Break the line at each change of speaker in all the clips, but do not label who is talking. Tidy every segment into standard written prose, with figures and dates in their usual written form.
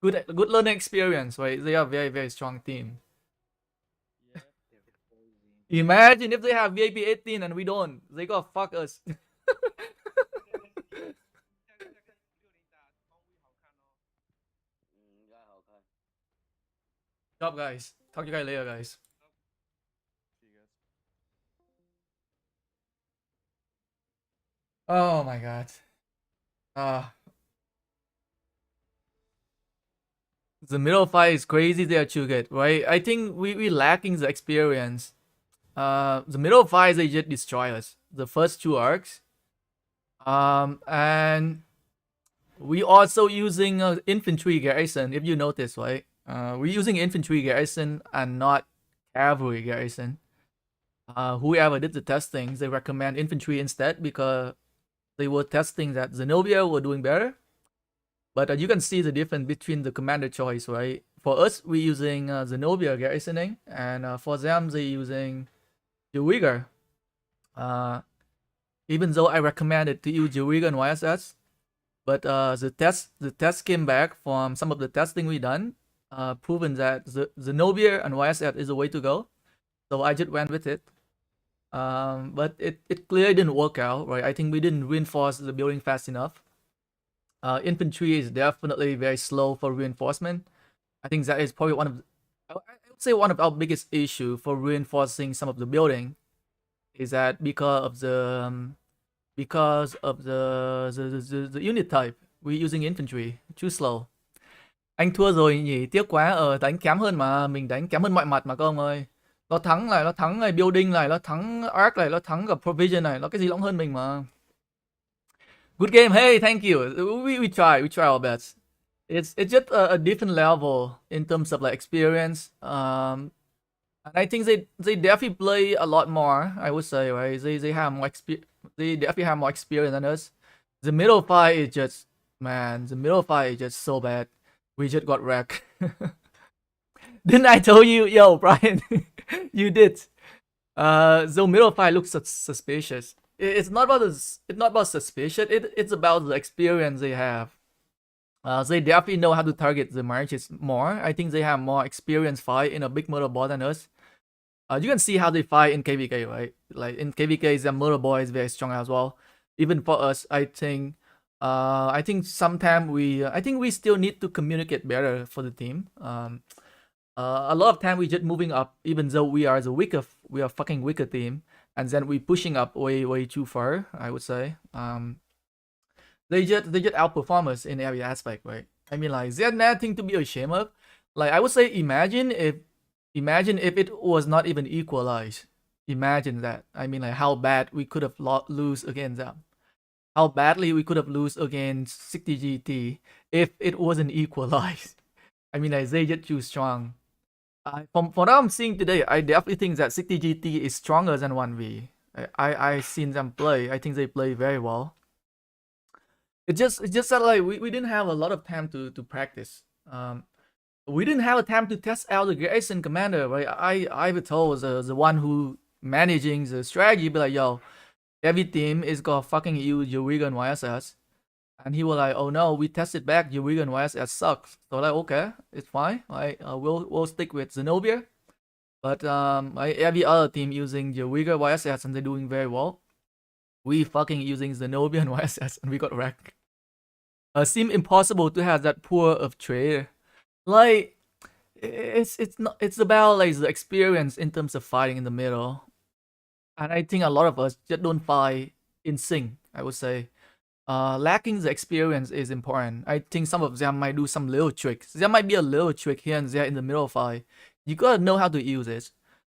good learning experience, right? They are very strong team. Imagine if they have VIP 18 and we don't, they gonna fuck us. Job guys. Talk to you guys later, guys. Oh my god. Uh the middle fight is crazy. They are too good, right? I think we lacking the experience. The middle fight they just destroy us. The first two arcs. And we also using infantry garrison. If you notice, right? We're using infantry garrison and not cavalry garrison. Whoever did the testing, they recommend infantry instead because they were testing that Zenobia were doing better. But you can see the difference between the commander choice, right? For us, we're using Zenobia garrisoning, and for them, they're using Jewiger. Even though I recommended to use Jewiger and YSS, but the test came back from some of the testing we done, proven that Zenobia and YSS is the way to go. So I just went with it. But it clearly didn't work out, right? I think we didn't reinforce the building fast enough. Infantry is definitely very slow for reinforcement. I think that is probably I would say one of our biggest issue for reinforcing some of the building is that because of the unit type we're using infantry too slow. Anh thua rồi nhỉ, tiếc quá. Đánh kém hơn mà, mình đánh kém hơn mọi mặt mà các ông ơi. Nó thắng này building này, nó thắng arc này, nó thắng cả provision này, nó cái gì nó cũng hơn mình mà. Good game. Hey, thank you. We try our best. It's just a different level in terms of like experience. And I think they definitely play a lot more. I would say, right? They have more They definitely have more experience than us. The middle fight is just, man. The middle fight is just so bad. We just got wrecked. Didn't I tell you, yo, Brian? You did. The middle fight looks suspicious. It's not about suspicion. It's about the experience they have. They definitely know how to target the marches more. I think they have more experience fight in a big murder ball than us. You can see how they fight in KvK, right? Like in KvK, the murder ball is very strong as well. Even for us, I think sometimes I think we still need to communicate better for the team. A lot of time we just moving up, even though we are fucking weaker team, and then we pushing up way too far. I would say. They just outperform us in every aspect, right? I mean, like there's nothing to be ashamed of. Like I would say, imagine if it was not even equalized. Imagine that. I mean, like how bad we could have lose against them. How badly we could have lose against 60 GT if it wasn't equalized. I mean, like they just too strong. From what I'm seeing today, I definitely think that 60 GT is stronger than 1v. I seen them play. I think they play very well. It's just that like we didn't have a lot of time to practice. We didn't have a time to test out the garrison commander, right? I was told the one who managing the strategy, be like, yo, every team is gonna fucking use Eureka and YSS. And he was like, oh no, we tested back, Eureka and YSS sucks. So like, okay, it's fine. Right? We'll stick with Zenobia. But every other team using Eureka YSS and they're doing very well. We fucking using Zenobia and YSS and we got wrecked. Seem impossible to have that poor of trade. Like it's about like the experience in terms of fighting in the middle. And I think a lot of us just don't fight in sync, I would say. Lacking the experience is important. I think some of them might do some little tricks. There might be a little trick here and there in the middle fight. You gotta know how to use it.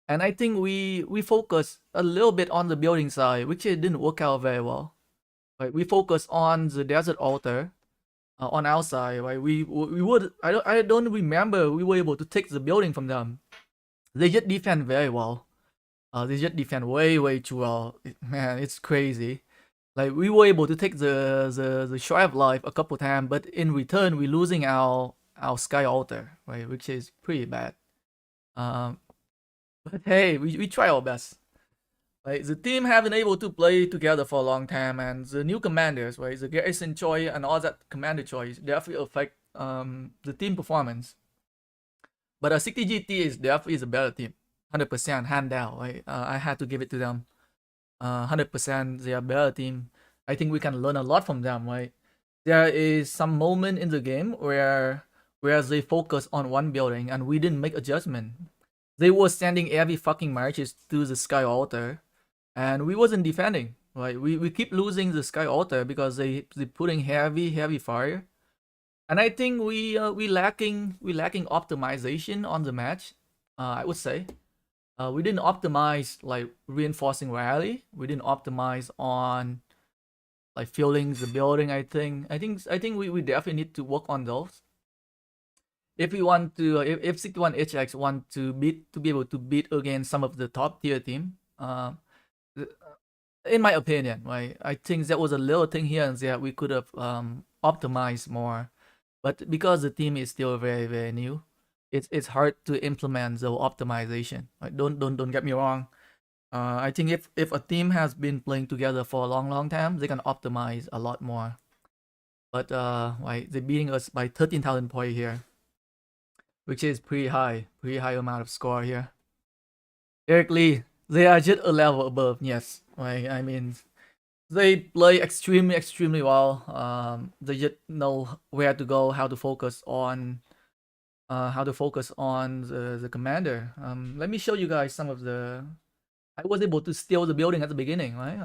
And I think we focus a little bit on the building side, which it didn't work out very well. Right? We focus on the desert altar on our side. Right? I don't remember we were able to take the building from them. They just defend very well. They just defend way too well. Man, it's crazy. Like we were able to take the Shrine of Life a couple times, but in return we're losing our Sky Altar, right? Which is pretty bad. But hey, we try our best. Right, the team have been able to play together for a long time, and the new commanders, right, the garrison choice and all that commander choice definitely affect the team performance. But 60GT is definitely a better team, 100% hand down. Right? I had to give it to them. 100% they are a better team. I think we can learn a lot from them. Right? There is some moment in the game where they focus on one building and we didn't make adjustment. They were sending every fucking marches to the Sky Altar, and we wasn't defending. Right? We keep losing the Sky Altar because they putting heavy fire. And I think we lacking optimization on the match. I would say we didn't optimize like reinforcing rally. We didn't optimize on like filling the building. I think we definitely need to work on those. If we want to, if 61HX want to be able to beat against some of the top tier team, in my opinion, right, I think that was a little thing here and there we could have optimized more. But because the team is still very new, it's hard to implement the optimization. Right? Don't get me wrong. I think if a team has been playing together for a long time, they can optimize a lot more. But right, they're beating us by 13,000 points here, which is pretty high amount of score here. Eric Lee, they are just a level above. Yes, right. I mean, they play extremely well. They just know where to go, how to focus on the commander. Let me show you guys some of the. I was able to steal the building at the beginning, right?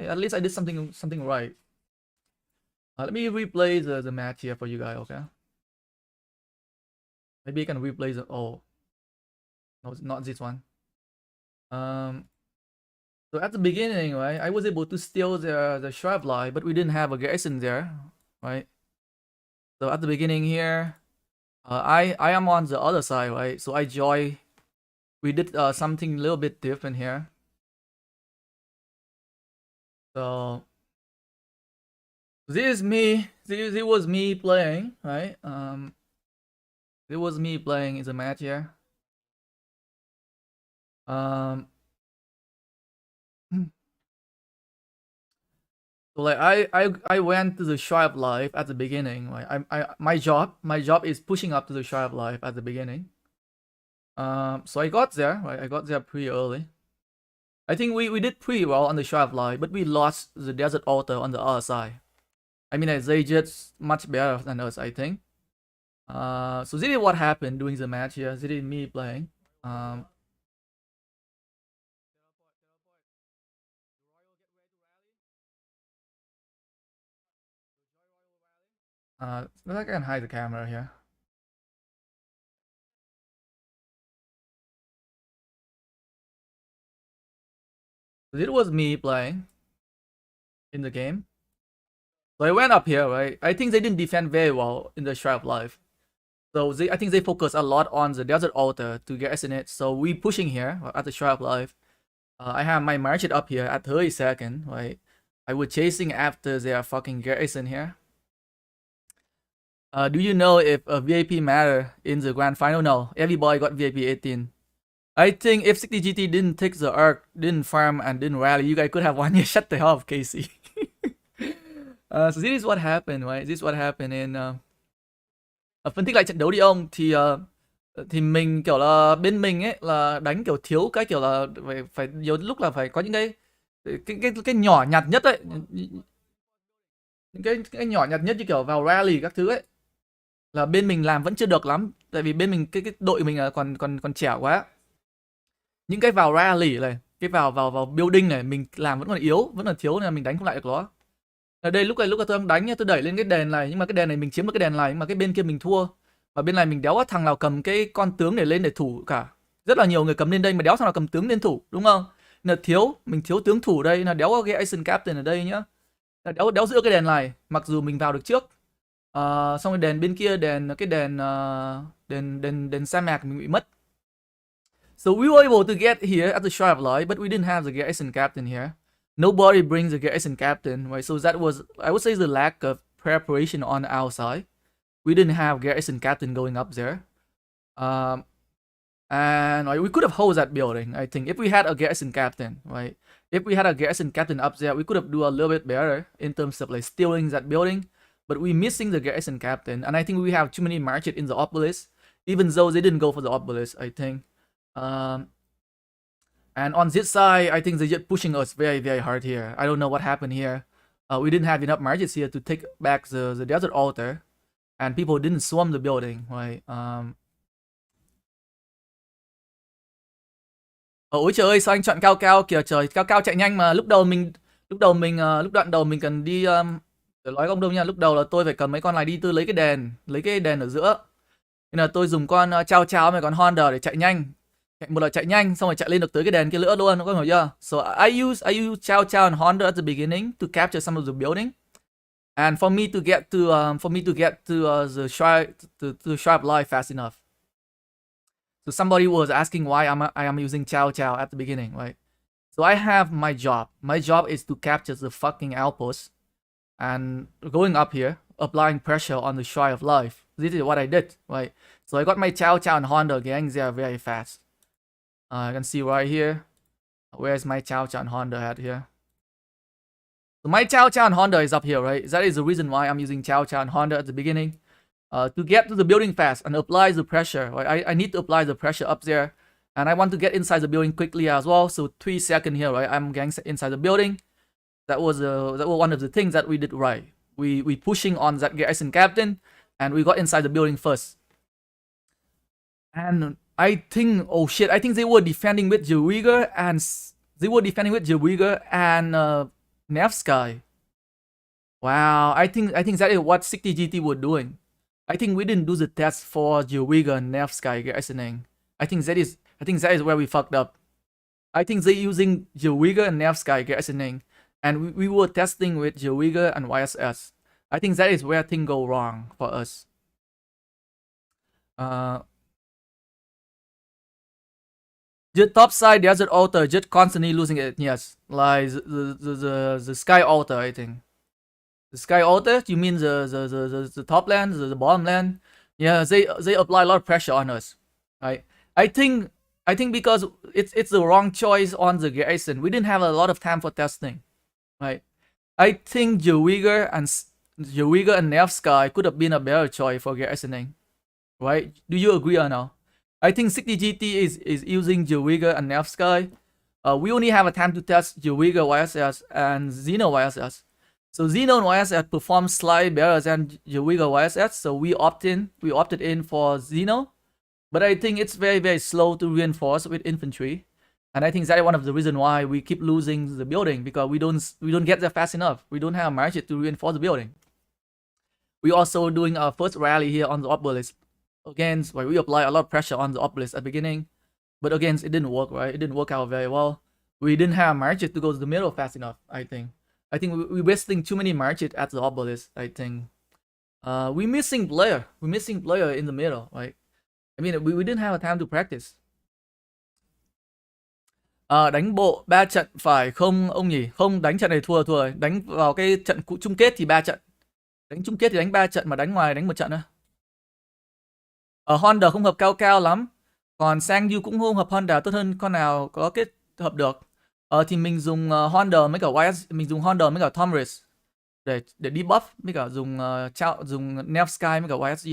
At least I did something right. Let me replay the match here for you guys, okay? Maybe I can replay the. Oh, no, it's not this one. So at the beginning, right, I was able to steal the Shrub Line, but we didn't have a garrison there, right? So at the beginning here, I am on the other side, right? So I joy. We did something a little bit different here. So this is me. This was me playing, right? It was me playing in the match here. So like I went to the Sharp Life at the beginning. Like my job is pushing up to the Sharp Life at the beginning. So I got there. Right, I got there pretty early. I think we did pretty well on the Sharp Life, but we lost the Desert Altar on the other side. I mean, they just much better than us, I think. So this is what happened during the match here. This is me playing. I can hide the camera here. So it was me playing in the game. So I went up here, right? I think they didn't defend very well in the Sharp Life. So I think they focus a lot on the Desert Altar to garrison it. So we pushing here at the Sharp Life. I have my market up here at 30 seconds, right? I was chasing after their fucking garrison here. Do you know if a VIP matter in the grand final? No, everybody got VIP 18. I think if 60GT didn't take the arc, didn't farm, and didn't rally, you guys could have won. Yeah, shut the hell up, Casey. So this is what happened, right? This is what happened in phân tích lại trận đấu đi ông, thì mình kiểu là bên mình ấy là đánh kiểu thiếu cái kiểu là phải nhiều lúc là phải có những cái nhỏ nhặt nhất ấy, những cái nhỏ nhặt nhất như kiểu vào rally các thứ ấy, là bên mình làm vẫn chưa được lắm, tại vì bên mình cái đội mình là còn trẻ quá. Những cái vào rally này, cái vào building này mình làm vẫn còn yếu, vẫn còn thiếu nên là mình đánh không lại được nó. Ở đây lúc tôi đang đánh nhá, tôi đẩy lên cái đèn này, nhưng mà cái đèn này mình chiếm được cái đèn này, nhưng mà cái bên kia mình thua. Và bên này mình đéo có thằng nào cầm cái con tướng để lên để thủ cả. Rất là nhiều người cầm lên đây mà đéo thằng nào cầm tướng lên thủ, đúng không? Nên là mình thiếu tướng thủ đây, là đéo có cái Asian Captain ở đây nhá. Là đéo giữ cái đèn này, mặc dù mình vào được trước. Xong rồi đèn bên kia, đèn sa mạc mình bị mất. So we were able to get here at the Sharp Light, but we didn't have the garrison captain here. Nobody brings a garrison captain, right? So that was, I would say, the lack of preparation on our side. We didn't have garrison captain going up there. And we could have held that building, I think, if we had a garrison captain, right? If we had a garrison captain up there, we could have do a little bit better in terms of like stealing that building. but we missing the garrison captain, and I think we have too many marches in the obelisk, even though they didn't go for the obelisk, I think. And on this side, I think they're just pushing us very, very hard here. I don't know what happened here. We didn't have enough marches here to take back the desert altar, and people didn't swarm the building, right? Ôi trời ơi, sao anh chọn cao cao kìa trời, cao cao chạy nhanh mà lúc đoạn đầu mình cần đi để nói không đâu nha, lúc đầu là tôi phải cầm mấy con này đi tôi lấy cái đèn ở giữa. Nên là tôi dùng con Chao Chao với con Honda để chạy nhanh. Một là chạy nhanh xong rồi chạy lên được tới cái đèn kia nữa luôn, có hiểu chưa? So I use Chao Chao and Honda at the beginning to capture some of the building. And for me to get to the shrine to sharp life fast enough. So somebody was asking why I am using Chao Chao at the beginning, right? So I have my job. My job is to capture the fucking outpost and going up here, applying pressure on the Shrine of Life. This is what I did, right? So I got my Chao Chao and Honda getting there very fast. You can see right here. Where's my Chao Chao and Honda at here? So my Chao Chao and Honda is up here, right? That is the reason why I'm using Chao Chao and Honda at the beginning. To get to the building fast and apply the pressure. Right? I need to apply the pressure up there. And I want to get inside the building quickly as well. So 3 seconds here, right? I'm getting inside the building. That was one of the things that we did right. We pushing on that garrison captain, and we got inside the building first. And I think, oh shit, I think they were defending with Jawiger and Nevsky. Wow, I think that is what 60GT were doing. I think we didn't do the test for Jawiger and Nevsky garrisoning. I think that is where we fucked up. I think they're using Jawiger and Nevsky garrisoning, and we were testing with Jawiger and YSS. I think that is where things go wrong for us. Just top side desert altar, just constantly losing it. Yes, like the sky altar, I think. The sky altar, you mean the top land, the bottom land? Yeah, they apply a lot of pressure on us. Right? I think because it's the wrong choice on the garrison. We didn't have a lot of time for testing. Right? I think Jawiger and Nevsky could have been a better choice for garrisoning. Right? Do you agree or no? I think 60GT is using Jawiger and Nevsky. We only have a time to test Jawiger YSS and Xeno YSS. So Xeno and YSS perform slightly better than Jawiger YSS, so we opted in for Xeno. But I think it's very, very slow to reinforce with infantry. And I think that's one of the reasons why we keep losing the building, because we don't get there fast enough. We don't have market to reinforce the building. We also doing our first rally here on the obelisk. Again, where we apply a lot of pressure on the obelisk at the beginning. But again, it didn't work, right? It didn't work out very well. We didn't have market to go to the middle fast enough, I think. I think we're wasting too many marches at the obelisk, I think. We're missing player. We're missing player in the middle, right? I mean, we didn't have time to practice. Đánh bộ 3 trận phải không ông nhỉ? Không, đánh trận này thua rồi. Đánh vào cái trận chung kết thì 3 trận. Đánh chung kết thì đánh 3 trận, mà đánh ngoài đánh 1 trận thôi. Honda không hợp cao lắm. Còn Sang Yu cũng không hợp Honda, tốt hơn con nào có kết hợp được. Thì mình dùng Honda với cả YS, mình dùng Honda với cả Tomris để debuff, với cả dùng Nevsky với cả YSG.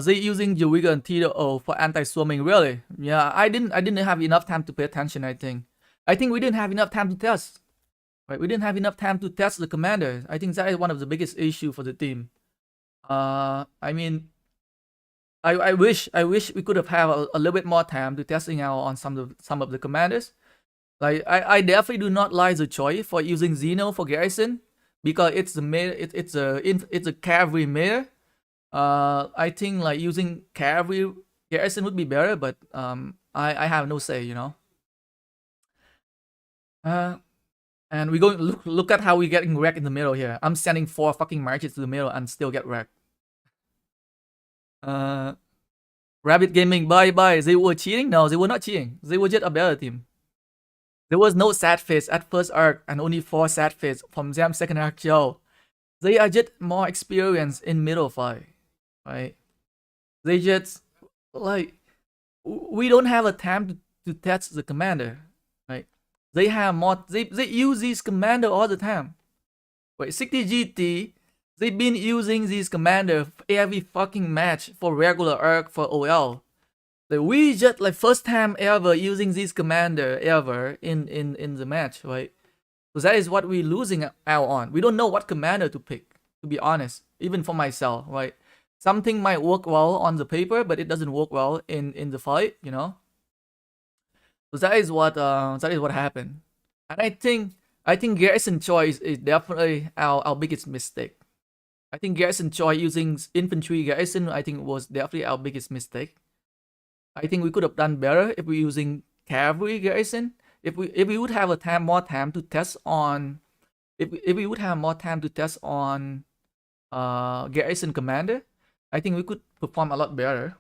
They using Jawiger and TDO for anti-swarming, really? Yeah, I didn't have enough time to pay attention, I think. I think we didn't have enough time to test. Right? We didn't have enough time to test the commander. I think that is one of the biggest issue for the team. I mean, I wish we could have had a little bit more time to testing out on some of the commanders. Like I definitely do not like the choice for using Xeno for garrison, because it's a cavalry mirror. I think like using cavalry garrison would be better, but I have no say, you know. And we go look at how we're getting wrecked in the middle here. I'm sending 4 fucking marches to the middle and still get wrecked. Rabbit Gaming, bye. They were cheating? No, they were not cheating. They were just a better team. There was no sad face at first arc and only 4 sad face from them second arc show. They are just more experienced in middle fight, right? They just like, we don't have a time to test the commander, right? They have more. They use these commander all the time. Wait, 60 GT, they've been using these commander every fucking match for regular arc for OL. Like we just like first time ever using this commander ever in the match, right? So that is what we're losing out on. We don't know what commander to pick, to be honest. Even for myself, right? Something might work well on the paper, but it doesn't work well in the fight, you know. So that is what happened. And I think Garrison choice is definitely our biggest mistake. I think Garrison choice using infantry Garrison, I think was definitely our biggest mistake. I think we could have done better if we're using Cavalry Garrison. If we would have more time to test on, if we would have more time to test on Garrison Commander, I think we could perform a lot better.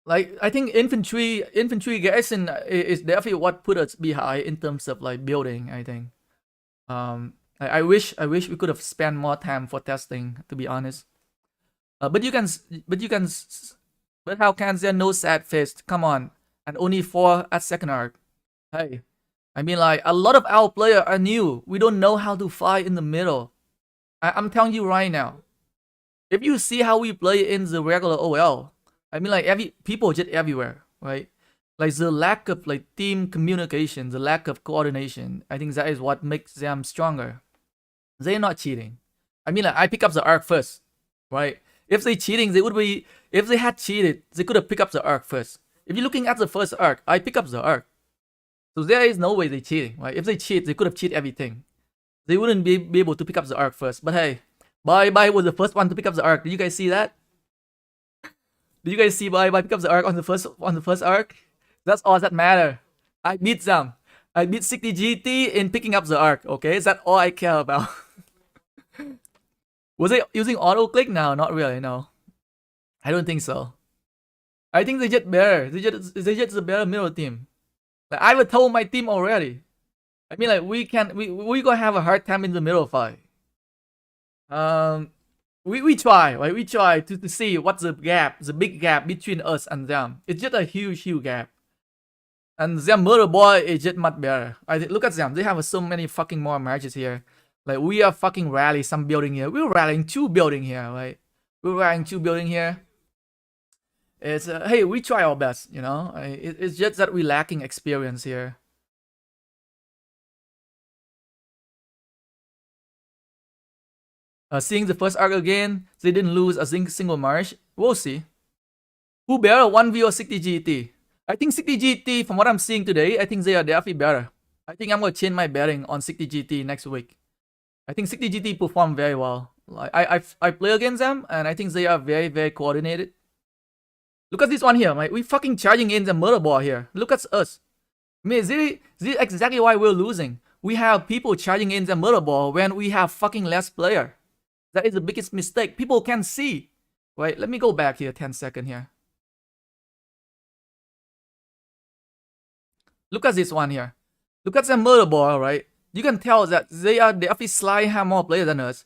Like I think infantry Garrison is definitely what put us behind in terms of like building. I think. I wish we could have spent more time for testing. To be honest, but how can there no sad face? Come on, and only 4 at second arc. Hey, I mean like a lot of our players are new. We don't know how to fight in the middle. I'm telling you right now. If you see how we play in the regular OL, I mean like people just everywhere, right? Like the lack of like team communication, the lack of coordination. I think that is what makes them stronger. They're not cheating. I mean like I pick up the arc first, right? If they cheating, they would be. If they had cheated, they could have picked up the arc first. If you're looking at the first arc, I pick up the arc. So there is no way they cheating, right? If they cheat, they could have cheated everything. They wouldn't be able to pick up the arc first. But hey, Bye was the first one to pick up the arc. Did you guys see that? Did you guys see Bye pick up the arc on the first arc? That's all that matter. I beat them. I beat 60 GT in picking up the arc. Okay, is that all I care about? Was they using auto click? No, not really. No, I don't think so. I think they just better. They just a better middle team. Like I would told my team already. I mean, like we gonna have a hard time in the middle fight. We try, right? We try to see what's the gap, the big gap between us and them. It's just a huge gap. And their murder boy is just much better. I think, look at them. They have so many fucking more marches here. Like we are fucking rally some building here. We're rallying 2 building here, right? We're rallying 2 building here. It's hey, we try our best, you know. It's just that we're lacking experience here. Seeing the first arc again, they didn't lose a single march. We'll see. Who better, 1v or 60 GT? I think 60 GT, from what I'm seeing today, I think they are definitely better. I think I'm gonna change my betting on 60 GT next week. I think 60 GT perform very well. Like I play against them, and I think they are very, very coordinated. Look at this one here, right? We fucking charging in the murder ball here. Look at us. I mean, this is exactly why we're losing. We have people charging in the murder ball when we have fucking less player. That is the biggest mistake. People can see. Wait, let me go back here 10 seconds here. Look at this one here. Look at the murder ball, right? You can tell that they are definitely slightly have more players than us.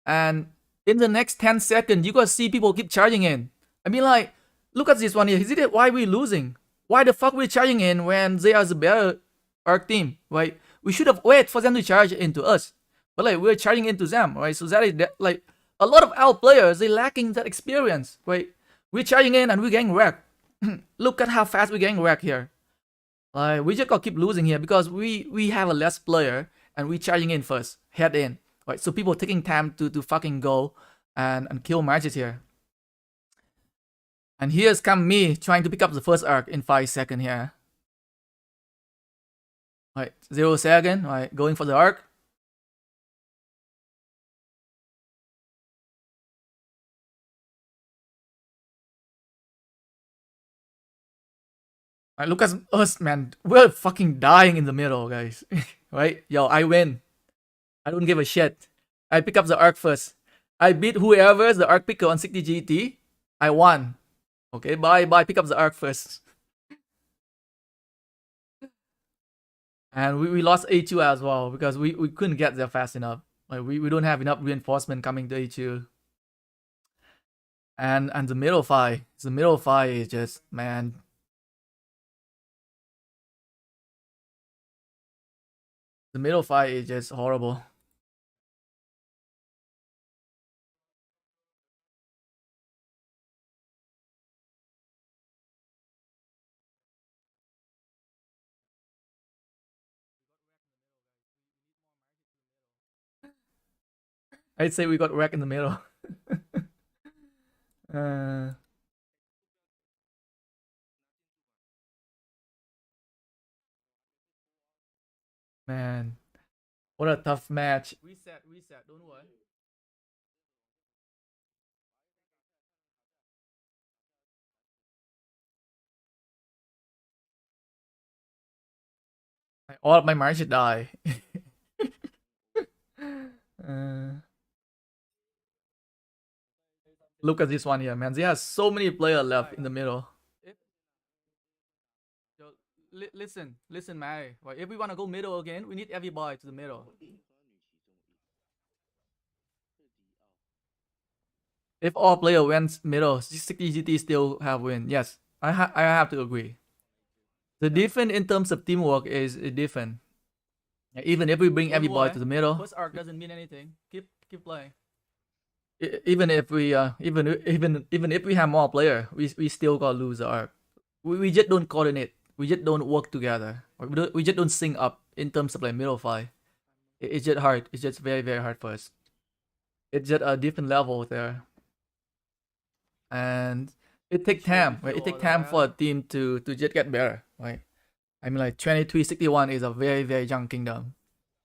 And in the next 10 seconds, you gonna see people keep charging in. I mean like, look at this one here. Is it why we're losing? Why the fuck we're charging in when they are the better arc team, right? We should have waited for them to charge into us. But like we're charging into them, right? So that is like a lot of our players, they lacking that experience, right? We're charging in and we're getting wrecked. Look at how fast we're getting wrecked here. Like we just gotta keep losing here because we have a less player and we charging in first, head in, right? So people taking time to fucking go and kill marches here. And here's come me trying to pick up the first arc in 5 seconds here. Right, 0 second, right, going for the arc. Right, look at us, man. We're fucking dying in the middle, guys. Right? Yo, I win. I don't give a shit. I pick up the arc first. I beat whoever's the arc picker on 60 GT. I won. Okay, bye. Pick up the arc first. And we lost A2 as well because we couldn't get there fast enough. Like we don't have enough reinforcement coming to A2. And the middle fight. The middle fight is just, man. The middle fight is just horrible. I'd say we got wrecked in the middle. Man, what a tough match. Reset, don't worry. All of my marches die. Look at this one here, man. They have so many players left in the middle. Listen, Mary. Right, if we want to go middle again, we need everybody to the middle. If all player went middle, 60 GT still have win. Yes, I have to agree. The difference in terms of teamwork is different. Even if we bring everybody to the middle, first arc doesn't mean anything. Keep playing. Even if we even if we have more player, we still gonna lose the arc. We just don't coordinate. We just don't work together. We just don't sync up in terms of like middle fight. It's just hard. It's just very hard for us. It's just a different level there, and it takes time. Right? It takes time for a team to just get better. Right? I mean, like 2361 is a very young kingdom.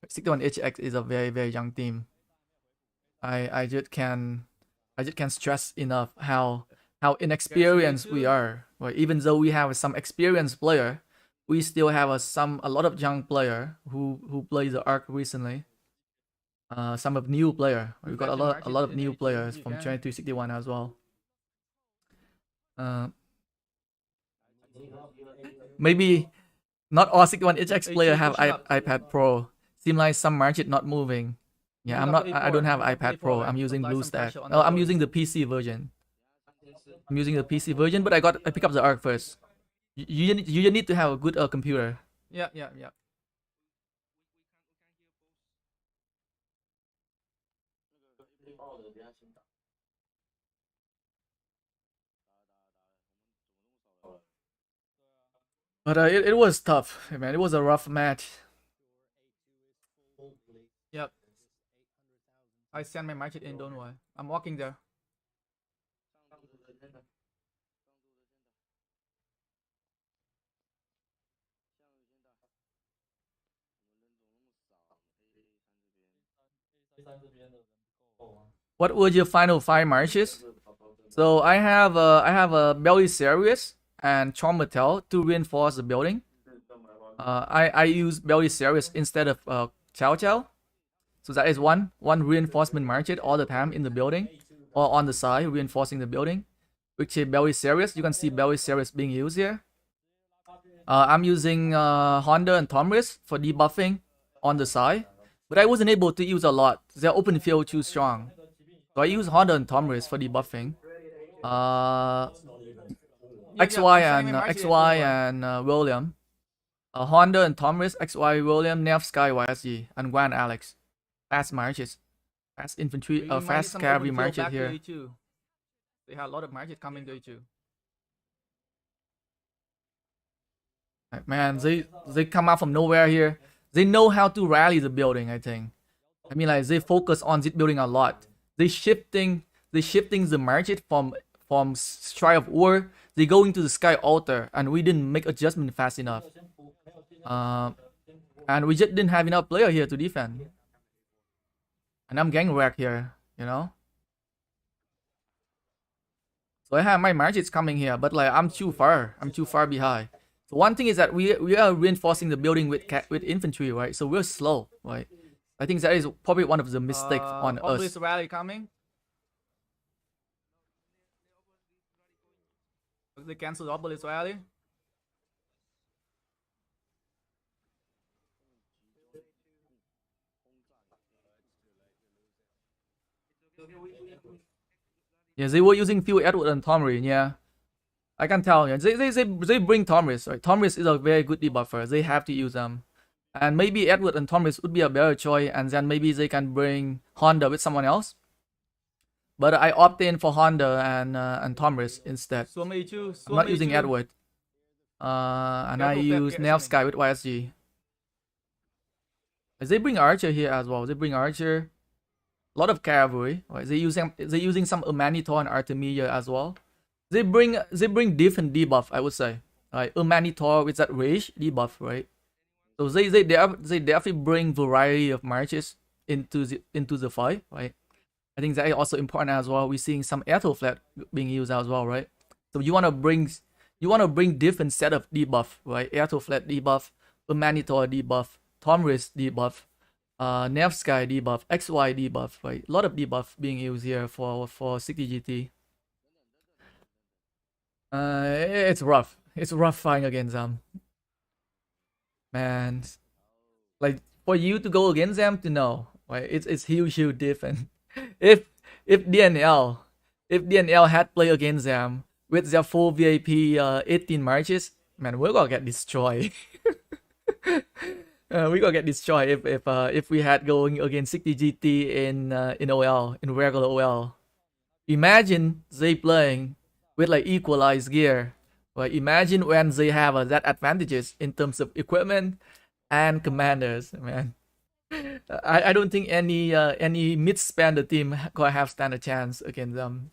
61HX is a very young team. I just can stress enough how inexperienced we are. Right? Even though we have some experienced player, we still have a lot of young player who played the arc recently. Some of new player. We got a lot of new players from 2361 as well. Maybe not all 61HX player have iPad Pro. Seem like some market not moving. Yeah, I don't have iPad Pro. I'm using Bluestacks. Oh, I'm using the PC version. But I pick up the arc first. You need to have a good computer. Yeah. But it was tough, man. It was a rough match. Yep. I send my market in, don't worry. I'm walking there. What were your final 5 marches? So I have a belly series and Chombatel to reinforce the building. I use belly series instead of Chow Chow. So that is one reinforcement market all the time in the building or on the side reinforcing the building. Which is belly series. You can see belly series being used here. I'm using Honda and Tomris for debuffing on the side, but I wasn't able to use a lot. Their open field too strong. So I use Honda and Tomris for debuffing. XY and William. Honda and Tomris, XY William, Neff Sky YSG, and Guan Alex. Fast marches. Fast infantry, fast cavalry marches here. They have a lot of marches coming to you. Man, they come out from nowhere here. They know how to rally the building, I think. I mean, like, they focus on this building a lot. They shifting the market from Strike of War. They go into the Sky Altar, and we didn't make adjustment fast enough. And we just didn't have enough player here to defend. And I'm gang wrecked here, you know. So I have my marches coming here, but like I'm too far behind. So one thing is that we are reinforcing the building with infantry, right? So we're slow, right? I think that is probably one of the mistakes on us. Obelisk rally coming. They cancel the Obelisk rally. Yeah, they were using few Edward and Tomry, yeah. I can tell, yeah. They bring Tomris, right? Tomris is a very good debuffer. They have to use them. And maybe Edward and Tomris would be a better choice, and then maybe they can bring Honda with someone else. But I opt in for Honda and Tomris instead. I'm not using Edward. And I use Neff Sky with YSG. They bring Archer here as well. They bring Archer. A lot of cavalry, right? They're using some Humanitor and Artemisia as well. They bring different debuff, I would say. Right, Humanitor with that rage debuff, right? So they definitely bring variety of marches into the fight, right? I think that is also important as well. We're seeing some Airtle flat being used as well, right? So you wanna bring different set of debuff, right? Airtle flat debuff, Humanitor debuff, Tomris debuff, Nevsky debuff, XY debuff, right? A lot of debuff being used here for 60GT. It's rough. It's rough fighting against them, man. Like for you to go against them to know, right? It's huge different. if if DNL if DNL had played against them with their full VIP 18 marches, man, we're gonna get destroyed. We gonna get destroyed if we had going against 60GT in OL, in regular OL. Imagine they playing with like equalized gear. Right? Imagine when they have that advantages in terms of equipment and commanders, man. I don't think any mid spender team gonna have stand a chance against them.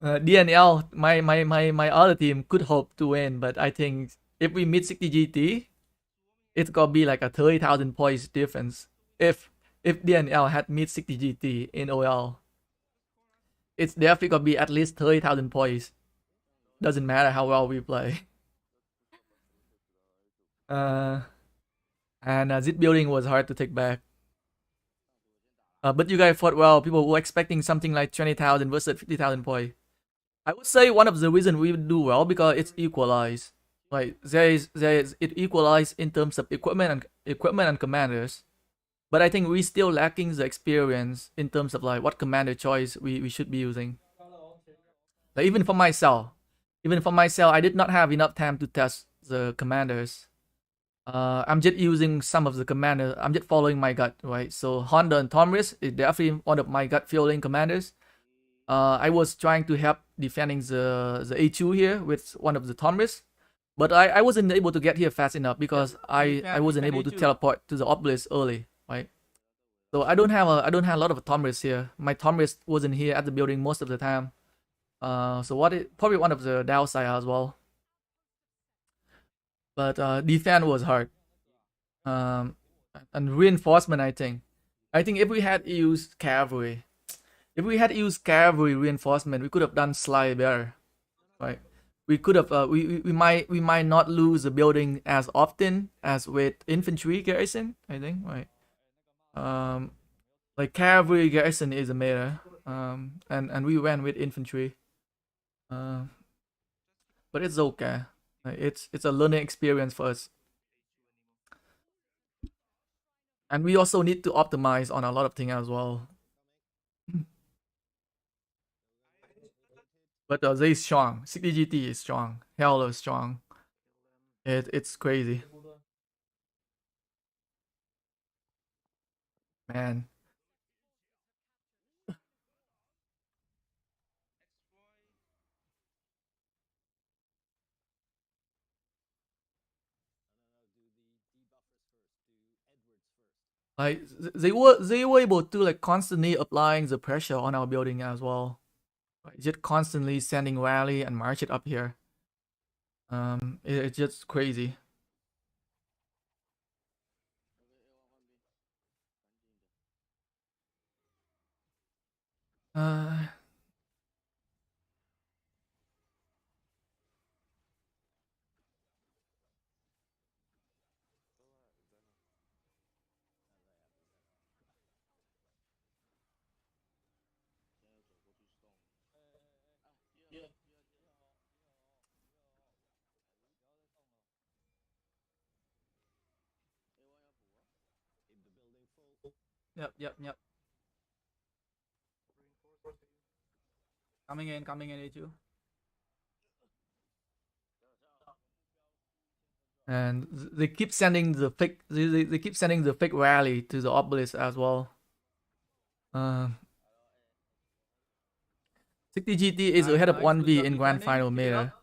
DNL, my other team could hope to win, but I think if we meet 60GT, it's gonna be like a 30,000 points difference. If DNL had meet 60GT in OL, it's definitely gonna be at least 30,000 points. Doesn't matter how well we play. And zip building was hard to take back. But you guys fought well. People were expecting something like 20,000 versus 50,000 points. I would say one of the reasons we do well because it's equalized. Like it equalized in terms of equipment and commanders. But I think we still lacking the experience in terms of like what commander choice we should be using. Like even for myself, I did not have enough time to test the commanders. I'm just using some of the commanders. I'm just following my gut, right? So Honda and Tomris is definitely one of my gut feeling commanders. I was trying to help defending the A2 here with one of the Tomris, but I wasn't able to get here fast enough because I wasn't able to teleport to the obelisk early, right? So I don't have a lot of Tomris here. My Tomris wasn't here at the building most of the time. So probably one of the downside as well. But defense was hard. And reinforcement, I think if we had used cavalry, reinforcement, we could have done slightly better, right? We could have we might not lose the building as often as with infantry garrison, I think, right? Like cavalry garrison is a meta, and we went with infantry, but it's okay. It's a learning experience for us, and we also need to optimize on a lot of things as well. But they strong. 60GT is strong. Hella strong. It's crazy, man. Like they were able to like constantly applying the pressure on our building as well. Like, just constantly sending rally and march it up here. It's just crazy. Uh, yep. Coming in, A2. And they keep sending the fake. They keep sending the fake rally to the obelisk as well. 60GT is ahead of 1V in grand final meta.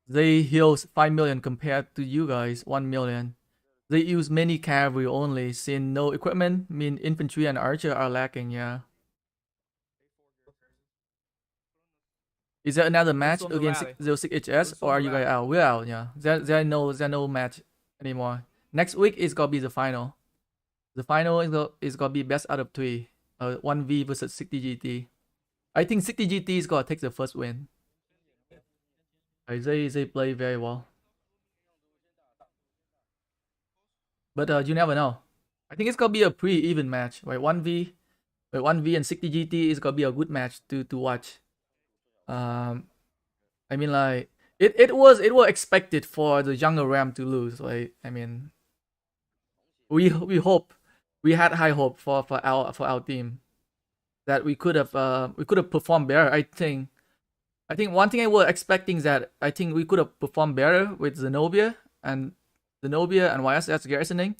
They heal 5 million compared to you guys 1 million. They use many cavalry only, since no equipment mean infantry and archer are lacking. Yeah. Is there another match against 06HS or are you guys out? We're out. Yeah. There no match anymore. Next week is gonna be the final. The final is gonna be best out of 3. 1v versus 60GT. I think 60GT is gonna take the first win. They play very well. But you never know. I think it's gonna be a pretty even match, right? 1v and 60GT is gonna be a good match to watch. I mean, like it was expected for the younger Ram to lose, right? I mean, we hope, we had high hope for our team that we could have performed better. I think one thing I was expecting is that I think we could have performed better with Zenobia and YSS garrisoning,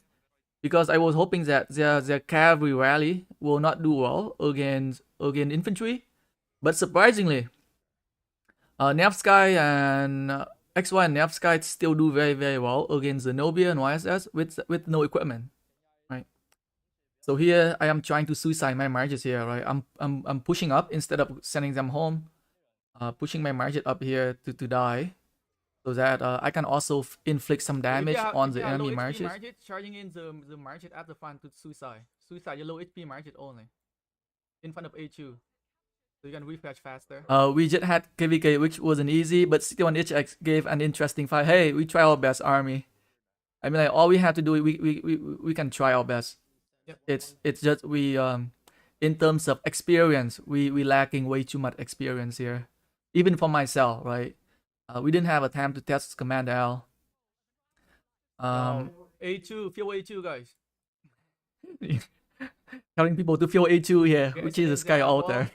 because I was hoping that their cavalry rally will not do well against infantry, but surprisingly, Nevsky and XY and Nevsky still do very, very well against Zenobia and YSS with no equipment, right? So here I am trying to suicide my marches here, right? I'm pushing up instead of sending them home, pushing my marches up here to die, so that I can also inflict some damage on the enemy marches. Charging in the marches at the front to suicide your low HP marches only in front of A2. So you can refresh faster. We just had KvK, which wasn't easy, but 61HX gave an interesting fight. Hey, we try our best, army. I mean, like, all we have to do, we can try our best. Yep. It's just we in terms of experience, we lacking way too much experience here. Even for myself, right? We didn't have a time to test Command L. A2, feel A2, guys. Telling people to feel A2 here, which is a Sky Altar.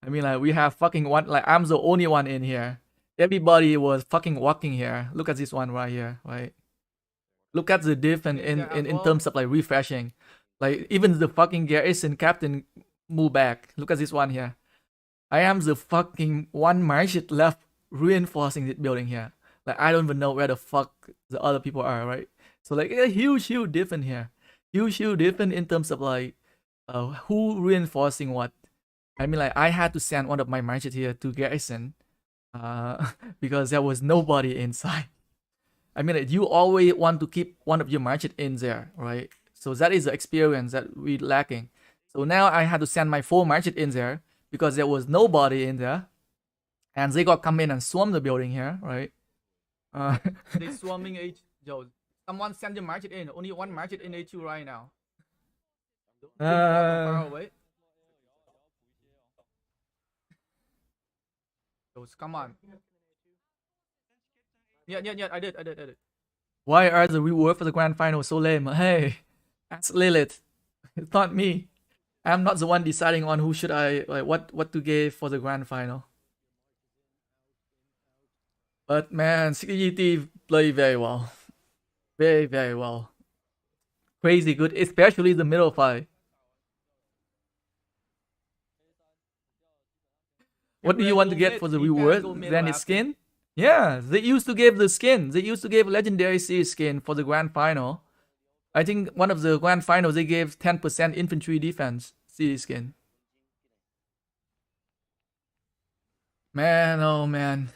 I mean, like, we have fucking one, like, I'm the only one in here. Everybody was fucking walking here. Look at this one right here, right? Look at the difference in terms of, like, refreshing. Like, even the fucking garrison captain move back. Look at this one here. I am the fucking one market left reinforcing this building here. Like, I don't even know where the fuck the other people are, right? So, like, a huge difference here. Huge difference in terms of, like, who reinforcing what. I mean, like, I had to send one of my marches here to garrison because there was nobody inside. I mean, like, you always want to keep one of your marches in there, right? So that is the experience that we're lacking. So now I had to send my 4 marches in there because there was nobody in there. And they got come in and swarm the building here, right? They swarming H. Yo, someone send your market in. Only one market in A2 right now. Far away. Come on. Yeah, I did. Why are the reward for the grand final so lame? Hey, ask Lilith. It's not me. I'm not the one deciding on who should I, like, what to give for the grand final. But man, 60GT play very well. Very, very well. Crazy good, especially the middle fight. What do you want to get for the reward? Then it's skin? Yeah, they used to give the skin. They used to give legendary series skin for the grand final. I think one of the grand finals they gave 10% infantry defense series skin. Man, oh man.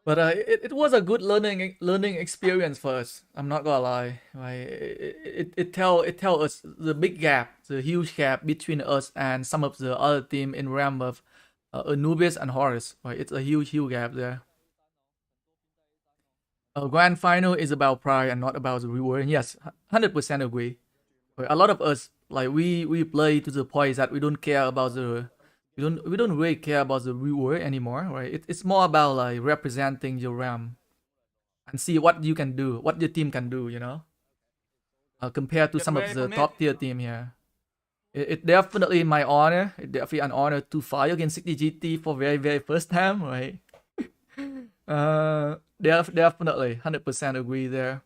But it was a good learning experience for us. I'm not gonna lie. Right? It tell us the big gap, the huge gap between us and some of the other team in realm of Anubis and Horus. Right? It's a huge gap there. A grand final is about pride and not about the reward. And yes, 100% agree. Right? A lot of us, like, we play to the point that we don't care about the. We don't really care about the reward anymore, right? It's more about, like, representing your realm and see what you can do, what your team can do, you know. Compared to some of the top tier team here, it definitely my honor. It definitely an honor to fight against 60GT for very first time, right? Definitely 100% agree there.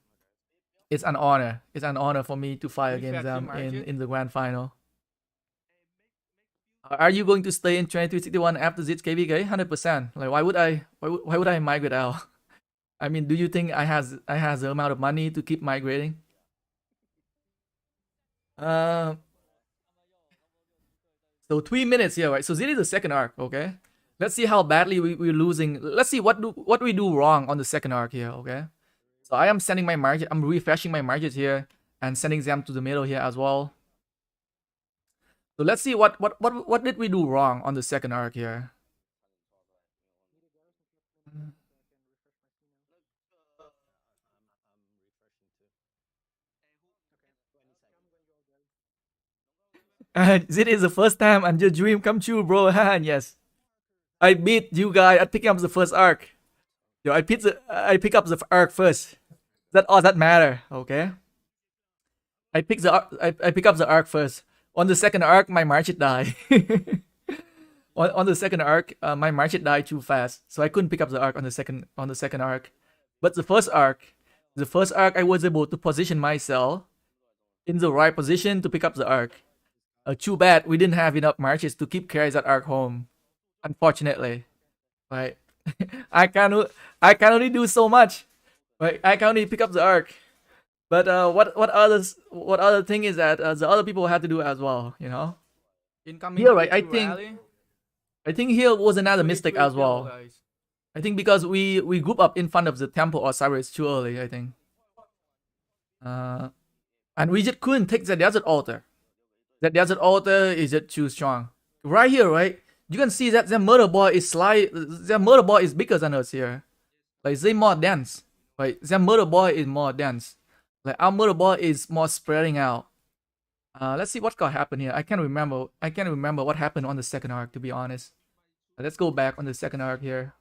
It's an honor. It's an honor for me to fight against them in the grand final. Are you going to stay in 2361 after this KvK? 100%. Like, why would I migrate out? I mean, do you think I has the amount of money to keep migrating? So 3 minutes here, right? So this is the second arc, okay? Let's see how badly we're losing. Let's see what we do wrong on the second arc here, okay? So I am sending my market. I'm refreshing my markets here and sending them to the middle here as well. So let's see what did we do wrong on the second arc here. This is the first time and your dream come true, bro. Yes, I beat you guys at picking up the first arc. Yo, I pick up the arc first. That all that matter, okay? I pick up the arc first. On the second arc, my market died. on the second arc, my market died too fast, so I couldn't pick up the arc on the second arc. But the first arc, I was able to position myself in the right position to pick up the arc. Too bad we didn't have enough marches to keep carrying that arc home. Unfortunately, right? I can only do so much. Right? I can only pick up the arc. But what other thing is that the other people had to do as well, you know? Incoming here, right? I think here was another mistake as well. Guys. I think because we group up in front of the temple or Cyrus too early, I think. And we just couldn't take the desert altar. That desert altar is just too strong. Right here, right? You can see that the murder ball is bigger than us here. Like they more dense. Right? The murder ball is more dense. Like our murder ball is more spreading out. Let's see what got happened here. I can't remember what happened on the second arc, to be honest. Let's go back on the second arc here.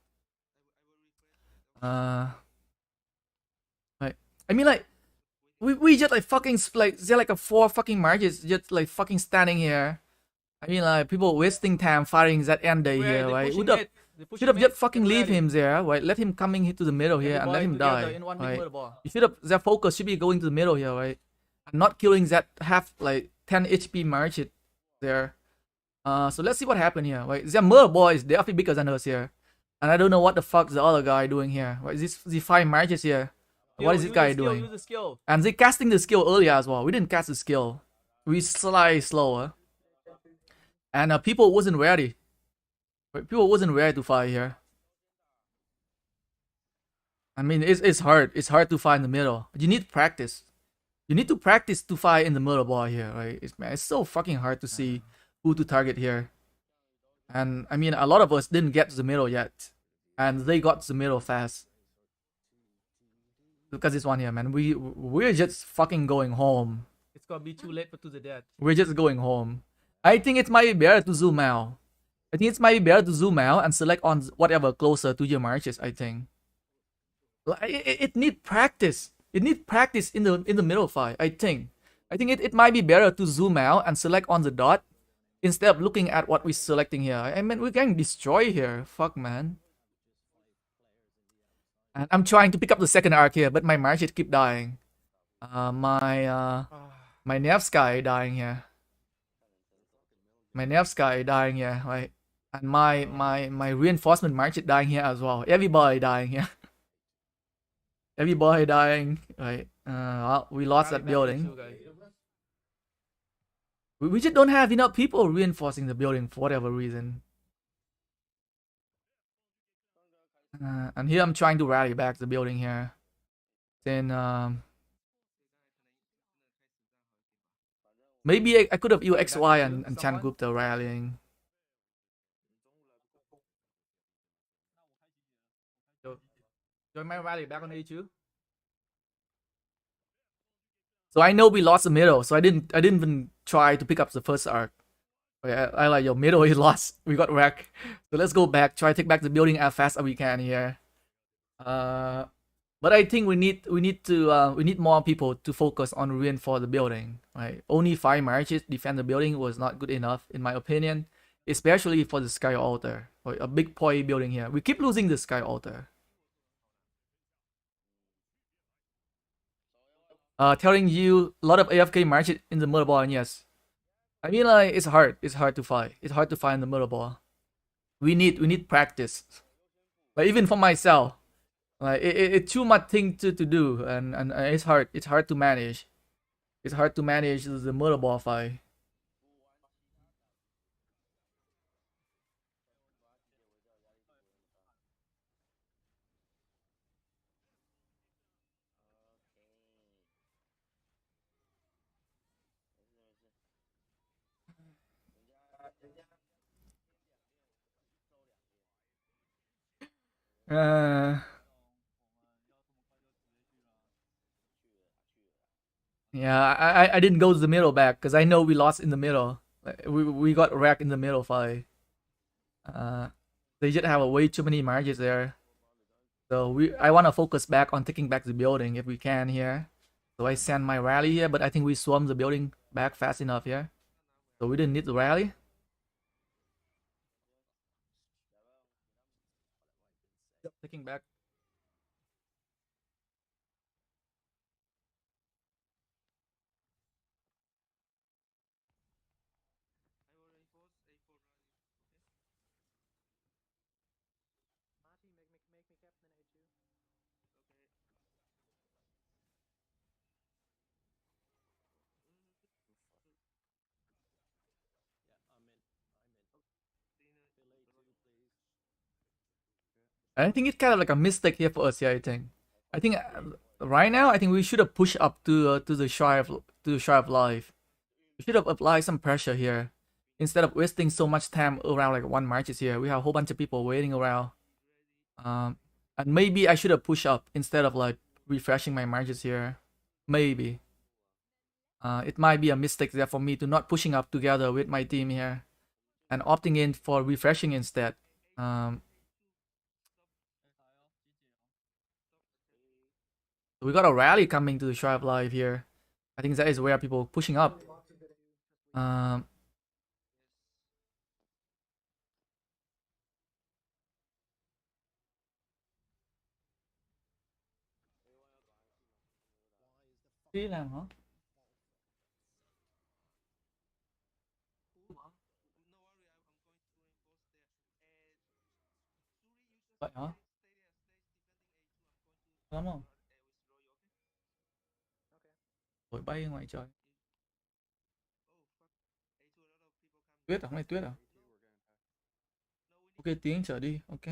Like, I mean, like, we just like fucking like they're like a 4 fucking marches just like fucking standing here. I mean, like people wasting time fighting that ender here, right? Should have just fucking leave him there, right? Let him coming into the middle here and let him die. Right? You should have their focus should be going to the middle here, right? And not killing that half like 10 HP march there. So let's see what happened here, right? Their murder boy is definitely bigger than us here. And I don't know what the fuck the other guy doing here. Right? The 5 marches here. What is this guy doing? And they casting the skill earlier as well. We didn't cast the skill. We slide slower. And people wasn't ready. People wasn't ready to fight here. I mean, it's hard. It's hard to fight in the middle. You need practice. You need to practice to fight in the middle bar here, right? It's so fucking hard to see who to target here. And I mean, a lot of us didn't get to the middle yet. And they got to the middle fast. Look at this one here, man. We're just fucking going home. It's gonna be too late for to the death. We're just going home. I think it might be better to zoom out. I think it might be better to zoom out and select on whatever closer to your marches. I think. It needs practice. It needs practice in the middle fight. I think it might be better to zoom out and select on the dot instead of looking at what we're selecting here. I mean, we're getting destroyed here. Fuck, man. And I'm trying to pick up the second arc here, but my marches keep dying. My Nevsky dying here. My Nevsky dying here, right? And my reinforcement market dying here as well. Everybody dying here. Everybody dying, right? Well, we lost that building. We just don't have enough people reinforcing the building for whatever reason. And here I'm trying to rally back the building here. Then maybe I could have used XY and Chan Gupta rallying. Join my rally back on A2. So I know we lost the middle, so I didn't even try to pick up the first arc. I like your middle is lost. We got wrecked. So let's go back, try to take back the building as fast as we can here. But I think we need more people to focus on reinforce the building. Right? Only 5 marches defend the building was not good enough in my opinion, especially for the Sky Altar. Right? A big point building here. We keep losing the Sky Altar. Telling you a lot of AFK marches in the murder ball, yes. I mean, like it's hard. It's hard to fight. It's hard to find the middle ball. We need practice. Like even for myself, like it's too much thing to do, and it's hard. It's hard to manage. It's hard to manage the middle ball fight. Uh, yeah, I didn't go to the middle back because I know we lost in the middle. Like, we got wrecked in the middle fight. Uh, they just have a way too many marches there. So I want to focus back on taking back the building if we can here. So I send my rally here, but I think we swarm the building back fast enough here. So we didn't need the rally. Yep. Taking back. I think it's kind of like a mistake here for us here. I think right now I think we should have pushed up to the Shy of Life. We should have applied some pressure here instead of wasting so much time around like one marches here. We have a whole bunch of people waiting around. Um, and maybe I should have pushed up instead of like refreshing my marches here. Maybe. It might be a mistake there for me to not pushing up together with my team here and opting in for refreshing instead. Um, we got a rally coming to the Shy of Life here. I think that is where people pushing up. Um, Đi làm hả? Vậy hả? Lắm không? Thổi bay ngoài trời. Tuyết à? Hôm nay tuyết à? Ok, tiếng trở đi. Ok.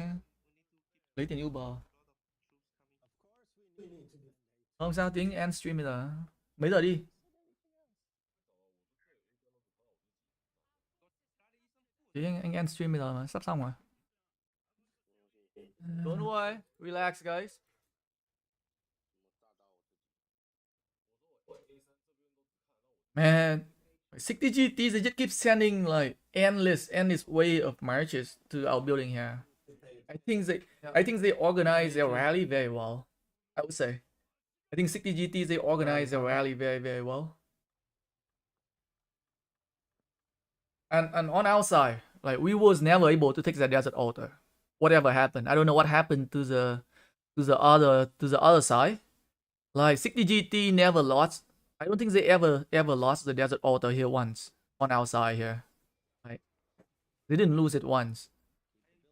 Lấy tiền Uber. Không sao, tiếng end stream bây giờ. Mấy giờ đi? Thì anh end stream bây giờ mà. Sắp xong rồi. Don't worry. Relax, guys. Man, 60 GTs, they just keep sending like endless way of marches to our building here. I think they organize their rally very well. I would say. I think 60 GTs they organize their rally very well. And on our side, like we was never able to take the desert altar. Whatever happened, I don't know what happened to the other side. Like 60 GT never lost. I don't think they ever lost the desert altar here once on our side here. Like they didn't lose it once.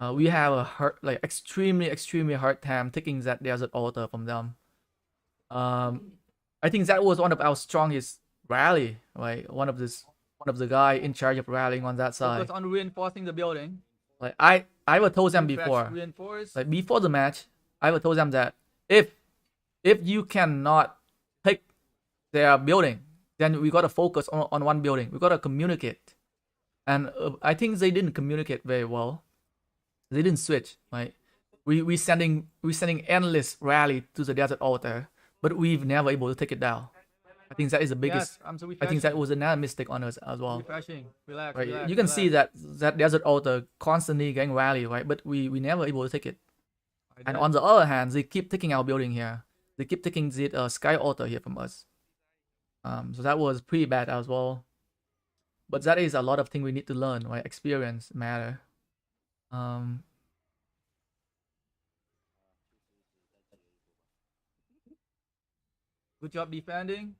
We have a hard, like extremely hard time taking that desert altar from them. I think that was one of our strongest rally. Like one of the guy in charge of rallying on that side. Focus on reinforcing the building. Like I would told them before. Like before the match, I would told them that if you cannot take their building, then we gotta focus on one building. We gotta communicate. And I think they didn't communicate very well. They didn't switch. Like we sending endless rally to the desert altar, but we've never able to take it down. I think that is the biggest. Yes, I think that was another mistake on us as well. Refreshing, relax, right? Relax, you can see that desert altar constantly getting rally, right? But we never able to take it. And on the other hand, they keep taking our building here. They keep taking the sky altar here from us. So that was pretty bad as well. But that is a lot of things we need to learn, right? Experience matter. Um, good job defending.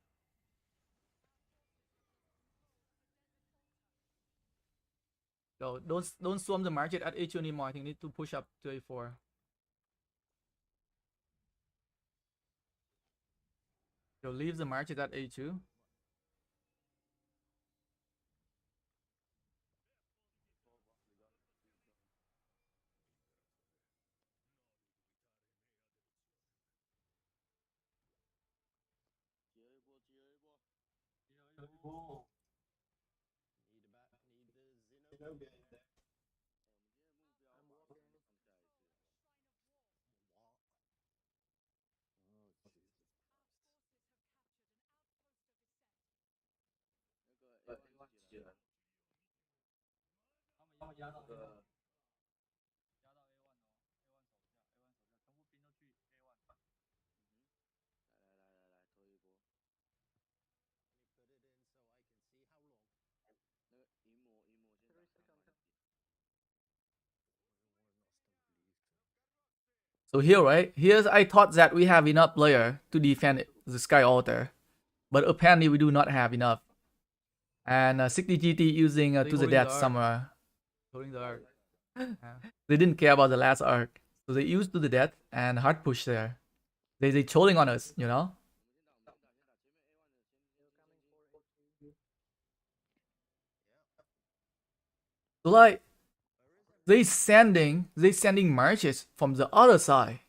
So don't swarm the market at A2 anymore. I think need to push up to A4. So leave the market at A2. So here, right? Here's I thought that we have enough player to defend the Sky Altar, but apparently we do not have enough. And 60GT using to the death somewhere. Holding the arc. They didn't care about the last arc, so they used to the death and hard push there. They trolling on us, you know. So like they sending marches from the other side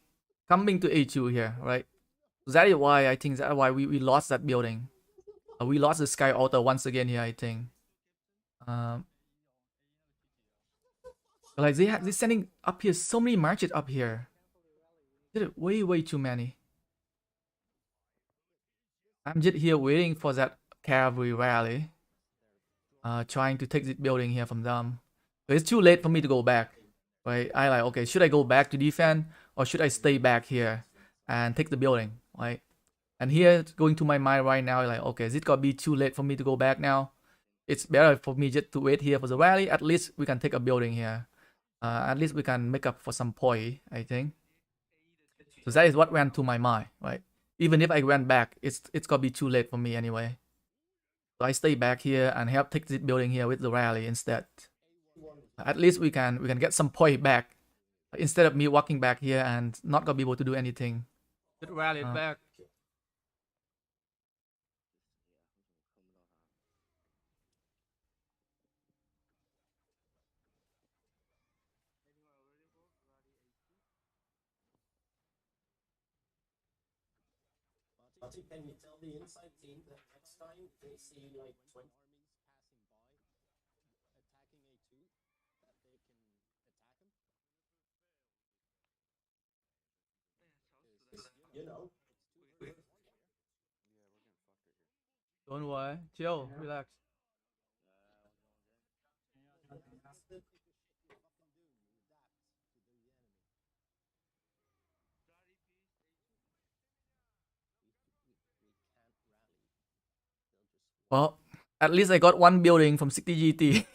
coming to A2 here, right? So that is why I think that's why we lost that building. We lost the Sky Altar once again here, I think. Like they're sending up here so many marches up here. Did it way too many. I'm just here waiting for that cavalry rally. Trying to take this building here from them. But it's too late for me to go back. Right? I like, okay, should I go back to defend or should I stay back here and take the building? Right? And here it's going to my mind right now, like, okay, is it gonna be too late for me to go back now? It's better for me just to wait here for the rally. At least we can take a building here. At least we can make up for some point, I think. So that is what went to my mind, right? Even if I went back, it's gonna be too late for me anyway. So I stay back here and help take this building here with the rally instead. At least we can get some point back instead of me walking back here and not gonna be able to do anything. Just rally it back.
Marty, can you tell the inside team that next time they see like 20 you know?
Don't worry, chill, relax. Well, at least I got one building from 60GT.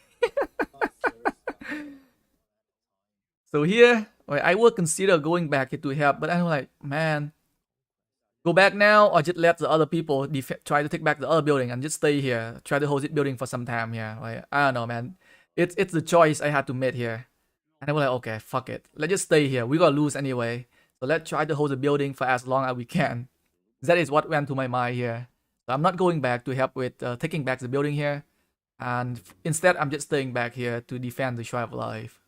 So here, I would consider going back to help, but I'm like, man, go back now or just let the other people try to take back the other building and just stay here, try to hold it building for some time here. Like, I don't know, man. It's the choice I had to make here. And I was like, okay, fuck it. Let's just stay here. We're gonna lose anyway. So let's try to hold the building for as long as we can. That is what went to my mind here. So I'm not going back to help with taking back the building here. And instead, I'm just staying back here to defend the Shrine of Life.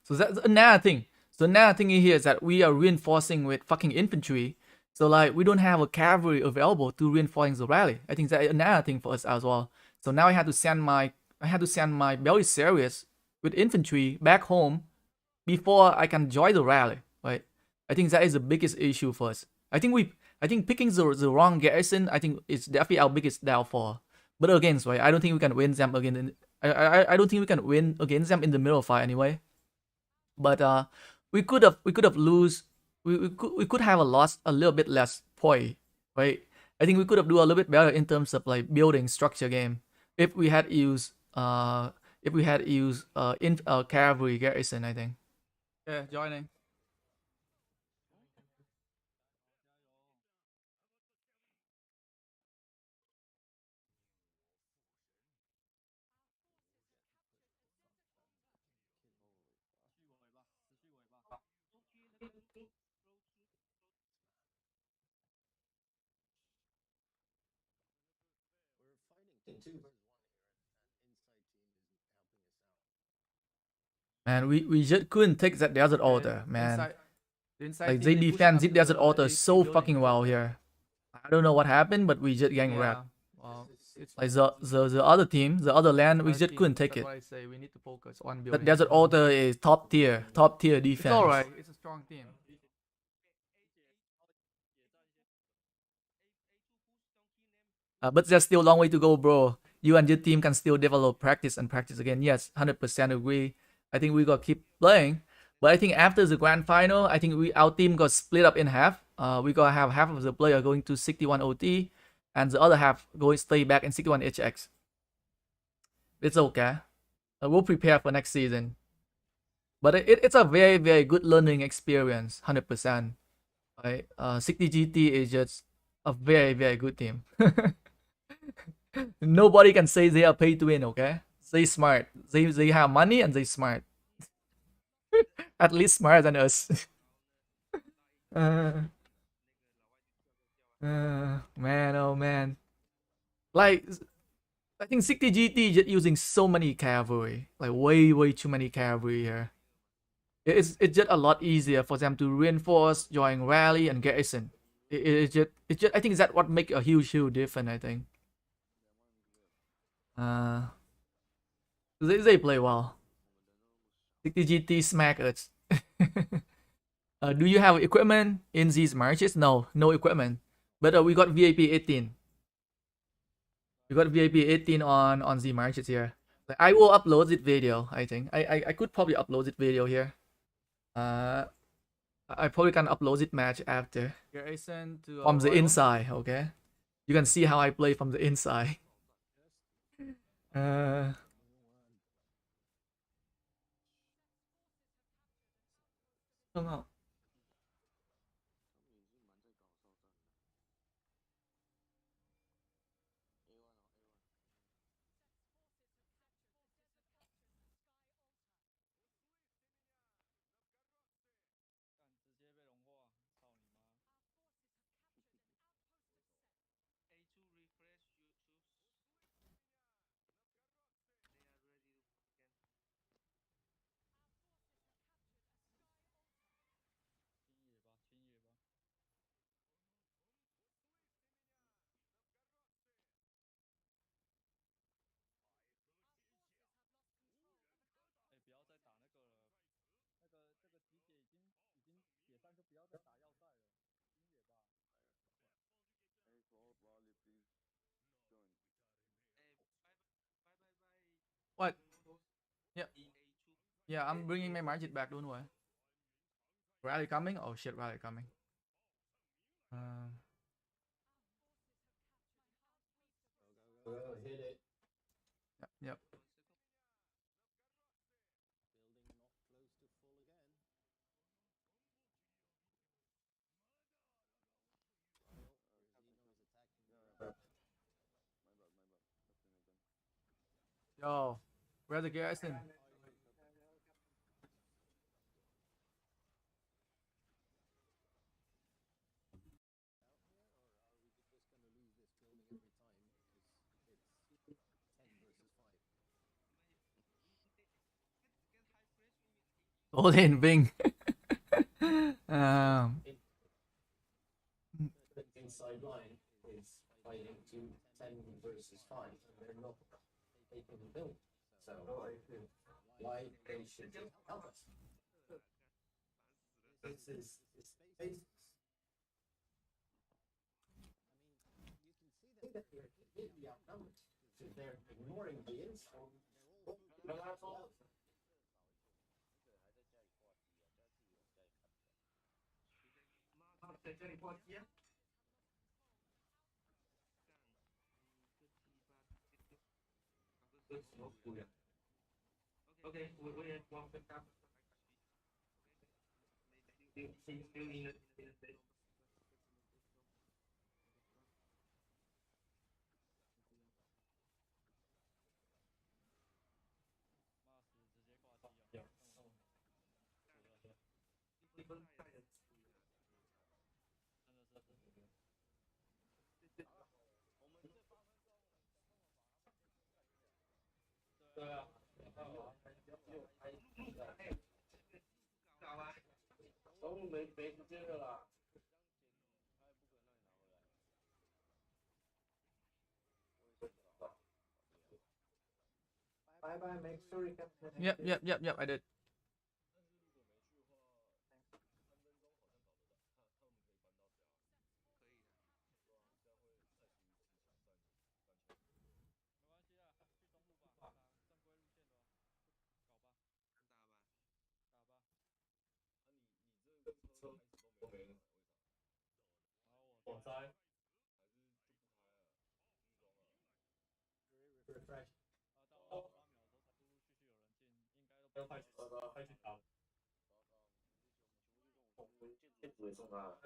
So that's another thing. So another thing here is that we are reinforcing with fucking infantry. So like we don't have a cavalry available to reinforcing the rally. I think that's another thing for us as well. So now I had to send my belly series with infantry back home before I can join the rally. Right? I think that is the biggest issue for us. I think picking the wrong garrison, I think it's definitely our biggest downfall. But again, right, I don't think we can win them again. I don't think we can win against them in the middle fight anyway. But we could have lost a little bit less point, right? I think we could have do a little bit better in terms of like building structure game if we had used in Cavalry garrison, I think. Yeah, joining.
We're fighting in 2 versus 1 here, and inside team isn't helping us out.
Man, we just couldn't take that desert order, man. Like they defend zip desert order so fucking well here. I don't know what happened, but we just gang wrecked.
Wow.
Like the other team, the other land, we just couldn't take it.
That's why I say we need to focus on
But
building.
desert order is top tier defense.
It's alright. It's a strong team.
But there's still a long way to go, bro. You and your team can still develop, practice, and practice again. Yes, 100% agree. I think we gotta keep playing. But I think after the grand final, I think our team got split up in half. We gotta have half of the player going to 61 OT, and the other half going stay back in 61 HX. It's okay. We'll prepare for next season. But it's a very, very good learning experience, 100%. Right? 60 GT is just a very, very good team. Nobody can say they are pay to win, okay? They smart. They have money and they smart. At least smarter than us. Man, oh man. Like, I think 60 GT just using so many cavalry. Like, way too many cavalry here. It's just a lot easier for them to reinforce, join rally, and garrison. It's just I think that's what make a huge difference, I think. They play well. 60 GT smack us. Do you have equipment in these marches? No equipment. But we got VIP 18. We got VIP 18 on the marches here. I will upload this video, I think. I could probably upload this video here. I probably can upload this match after. From the inside, okay? You can see how I play from the inside. What? Yeah. Yeah, I'm bringing my market back, don't worry. Rally coming? Oh shit, rally coming.
Go, hit it.
Yep. Yo, where's the garrison? All in Bing.
Inside line is fighting to 10 versus 5. They're not taking the build. So why they should help us? This is basis. I mean, you can see that they're completely outnumbered. So they're ignoring the insult. Okay, we have one pick up. Still in a state. Yeah. Even tired. 对啊，搞啊，都没时间了啦。Bye bye, make sure you get the
Yep, I did.
refresh。快去打。建筑也送他。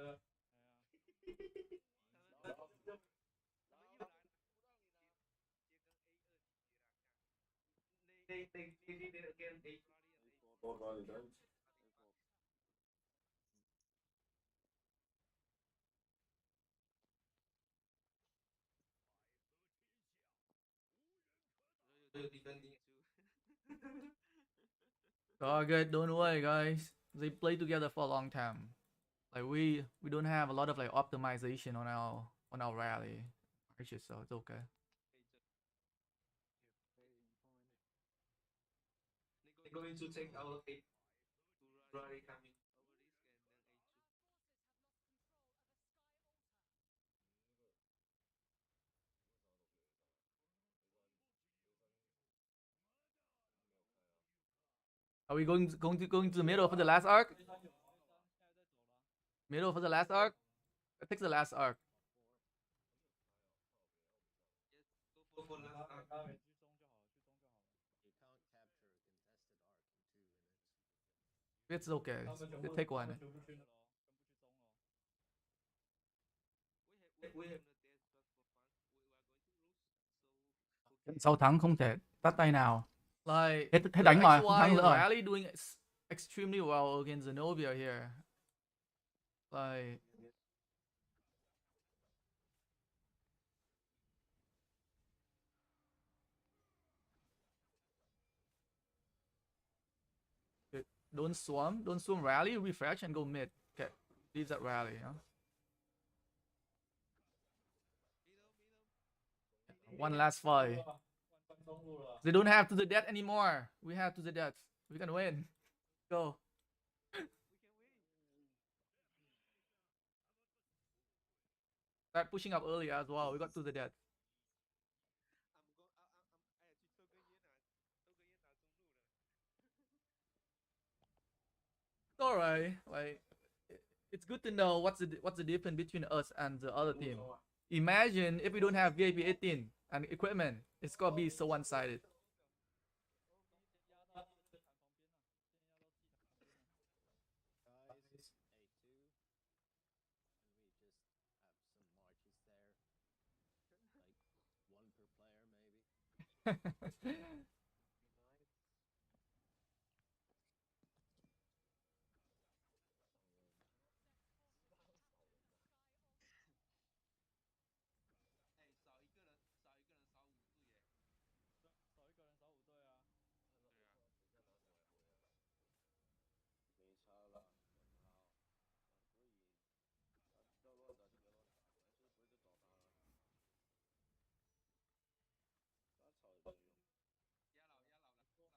They did it again. They. 这个defending.
Oh, good. Don't worry, guys. They play together for a long time. Like we don't have a lot of like optimization on our rally marches, so it's okay.
They're going to take our A rally coming.
Are we going to the middle for the last arc? Middle for the last arc? Pick the last arc.
Go for last arc.
It's okay. Take one.
We have
sau thắng không thể tắt tay nào. Like
Thế
đánh mà
XY
thắng rồi.
Rally doing extremely well against Zenobia here.
Like
Don't swarm rally, refresh and go mid. Okay, leave that rally, huh? One last fight. They don't have to the death anymore. We have to the death. We can win. Go. Start pushing up early as well. We got to the death. It's alright. Like it's good to know what's the difference between us and the other team. Imagine if we don't have VIP 18 and equipment, it's gonna be so one-sided.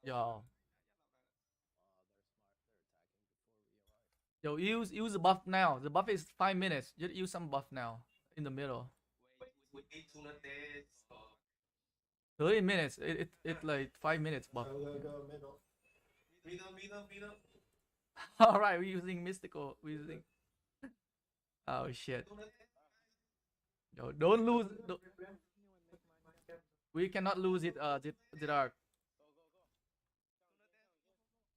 Yo. Yo, use the buff now. The buff is 5 minutes. Just use some buff now in the middle.
we need to not dead.
30 minutes. It like 5 minutes buff.
Go middle.
All right, we're using mystical. We're using. Oh shit. Yo, don't lose. We cannot lose it, Zidar.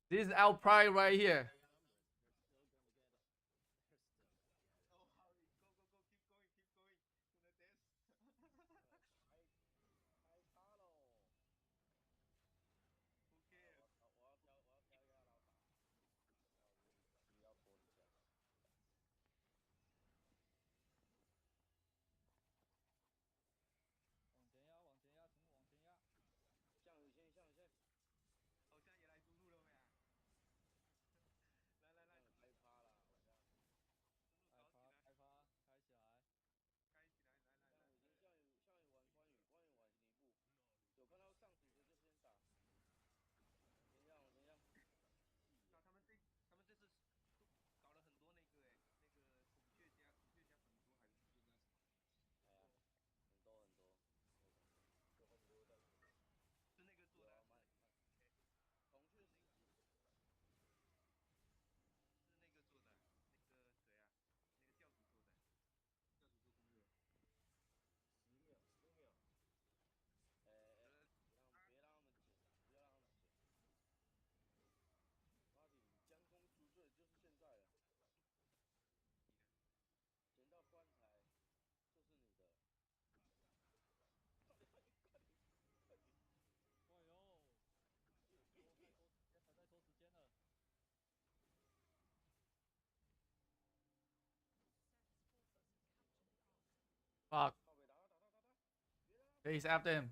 This is our pride right here. Fuck. He's after him.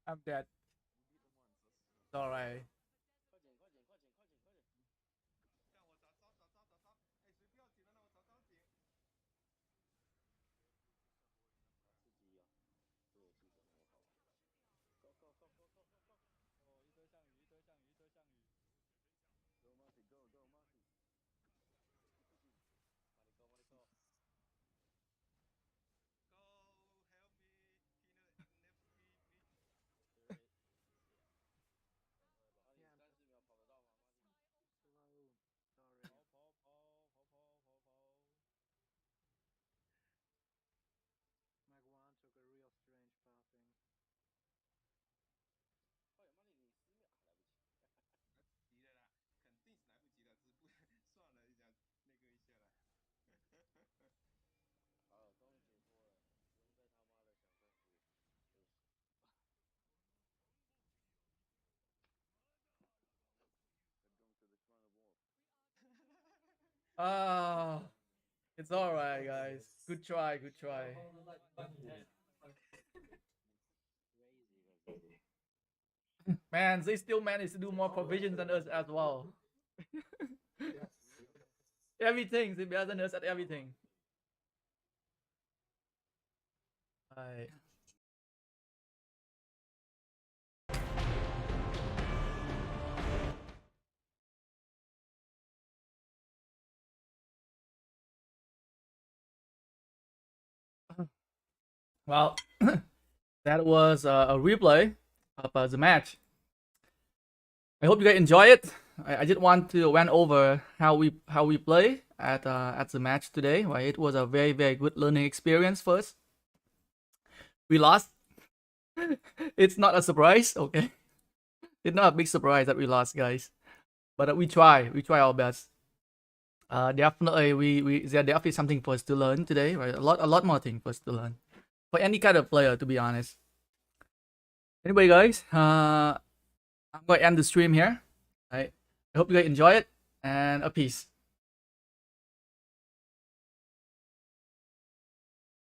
I'm dead. It's alright. Ah, it's alright, guys. Good try, good try. Man, they still managed to do more provisions than us as well. Everything, they better than us at everything. Alright. Well, that was a replay of the match. I hope you guys enjoy it. I just want to went over how we play at the match today. Right, it was a very good learning experience. First, we lost. It's not a surprise, okay? It's not a big surprise that we lost, guys. But we try our best. Definitely, there definitely something for us to learn today, right? A lot more things for us to learn for any kind of player, to be honest. Anyway, guys, I'm going to end the stream here. Right? I hope you guys enjoy it, and a peace.